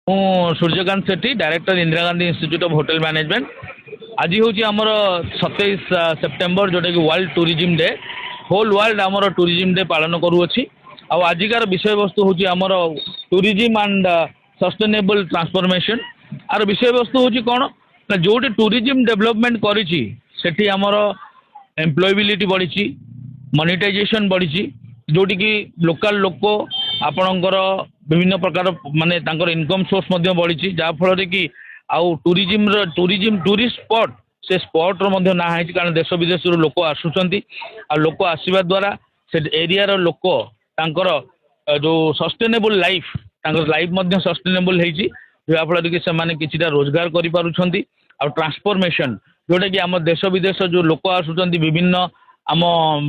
ମୁଁ Suryakanta Sethi director Indira Gandhi institute of hotel management. ଆଜି ହେଉଛି ଆମର 27 ସେପ୍ଟେମ୍ବର, ଯେଉଁଟାକି world tourism day. Whole world ଆମର ଟୁରିଜିମ୍ ଡେ ପାଳନ କରୁଅଛି। ଆଉ ଆଜିକାର ବିଷୟବସ୍ତୁ ହେଉଛି ଆମର ଟୁରିଜିମ୍ ଆଣ୍ଡ ସଷ୍ଟେନେବଲ୍ ଟ୍ରାନ୍ସଫର୍ମେସନ୍। ଆର ବିଷୟବସ୍ତୁ ହେଉଛି କ'ଣ ନା, ଯେଉଁଠି ଟୁରିଜିମ୍ ଡେଭଲପମେଣ୍ଟ କରିଛି ସେଠି ଆମର ଏମ୍ପ୍ଲୟବିଲିଟି ବଢ଼ିଛି, ମନିଟାଇଜେସନ୍ ବଢ଼ିଛି, ଯେଉଁଠିକି ଲୋକାଲ ଲୋକ ଆପଣଙ୍କର ବିଭିନ୍ନ ପ୍ରକାର ମାନେ ତାଙ୍କର ଇନକମ୍ ସୋର୍ସ ମଧ୍ୟ ବଢ଼ିଛି, ଯାହାଫଳରେ କି ଆଉ ଟୁରିଷ୍ଟ ସ୍ପଟ୍ ସେ ସ୍ପଟ୍ର ମଧ୍ୟ ନାଁ ହେଇଛି, କାରଣ ଦେଶ ବିଦେଶରୁ ଲୋକ ଆସୁଛନ୍ତି। ଆଉ ଲୋକ ଆସିବା ଦ୍ୱାରା ସେ ଏରିଆର ଲୋକ ତାଙ୍କର ଯେଉଁ ସଷ୍ଟେନେବଲ୍ ଲାଇଫ୍, ତାଙ୍କର ଲାଇଫ୍ ମଧ୍ୟ ସଷ୍ଟେନେବଲ୍ ହେଇଛି, ଯାହାଫଳରେ କି ସେମାନେ କିଛିଟା ରୋଜଗାର କରିପାରୁଛନ୍ତି। ଆଉ ଟ୍ରାନ୍ସଫର୍ମେସନ୍, ଯେଉଁଟାକି ଆମ ଦେଶ ବିଦେଶ ଯେଉଁ ଲୋକ ଆସୁଛନ୍ତି, ବିଭିନ୍ନ ଆମ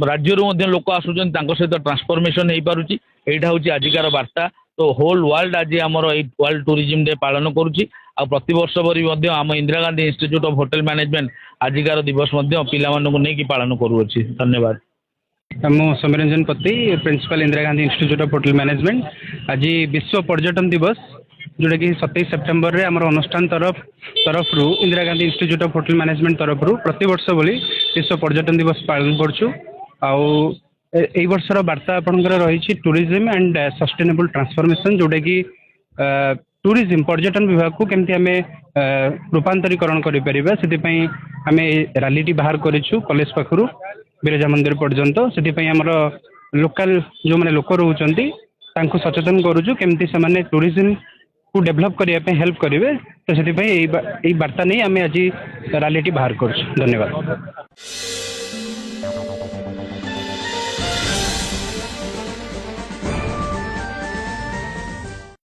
ରାଜ୍ୟରୁ ମଧ୍ୟ ଲୋକ ଆସୁଛନ୍ତି, ତାଙ୍କ ସହିତ ଟ୍ରାନ୍ସଫର୍ମେସନ୍ ହେଇପାରୁଛି। ଏଇଟା ହେଉଛି ଆଜିକାର ବାର୍ତ୍ତା। ତ ହୋଲ୍ ୱାର୍ଲଡ ଆଜି ଆମର ଏଇ ୱାର୍ଲଡ ଟୁରିଜିମ୍ ଡେ ପାଳନ କରୁଛି। ଆଉ ପ୍ରତିବର୍ଷ ପରି ମଧ୍ୟ ଆମ Indira Gandhi institute of hotel management ଆଜିକାର ଦିବସ ମଧ୍ୟ ପିଲାମାନଙ୍କୁ ନେଇକି ପାଳନ କରୁଅଛି। ଧନ୍ୟବାଦ। ମୁଁ Soumyaranjan Pati, principal Indira Gandhi institute of hotel management. ଆଜି ବିଶ୍ୱ ପର୍ଯ୍ୟଟନ ଦିବସ, ଯେଉଁଟାକି 27 ସେପ୍ଟେମ୍ବରରେ ଆମର ଅନୁଷ୍ଠାନ ତରଫରୁ Indira Gandhi institute of hotel management ତରଫରୁ ପ୍ରତିବର୍ଷ ଭଳି ବିଶ୍ୱ ପର୍ଯ୍ୟଟନ ଦିବସ ପାଳନ କରୁଛୁ। ଆଉ ଏଇ ବର୍ଷର ବାର୍ତ୍ତା ଆପଣଙ୍କର ରହିଛି ଟୁରିଜିମ୍ ଆଣ୍ଡ ସଷ୍ଟେନେବଲ୍ ଟ୍ରାନ୍ସଫର୍ମେସନ୍, ଯେଉଁଟାକି ଟୁରିଜିମ୍ ପର୍ଯ୍ୟଟନ ବିଭାଗକୁ କେମିତି ଆମେ ରୂପାନ୍ତରୀକରଣ କରିପାରିବା, ସେଥିପାଇଁ ଆମେ ରାଲିଟି ବାହାର କରିଛୁ କଲେଜ ପାଖରୁ ବିରଜା ମନ୍ଦିର ପର୍ଯ୍ୟନ୍ତ। ସେଥିପାଇଁ ଆମର ଲୋକାଲ ଯେଉଁମାନେ ଲୋକ ରହୁଛନ୍ତି ତାଙ୍କୁ ସଚେତନ କରୁଛୁ କେମିତି ସେମାନେ ଟୁରିଜିମ୍କୁ ଡେଭଲପ୍ କରିବା ପାଇଁ ହେଲ୍ପ କରିବେ। ତ ସେଥିପାଇଁ ଏଇ ବାର୍ତ୍ତା ନେଇ ଆମେ ଆଜି ରାଲିଟି ବାହାର କରୁଛୁ। ଧନ୍ୟବାଦ।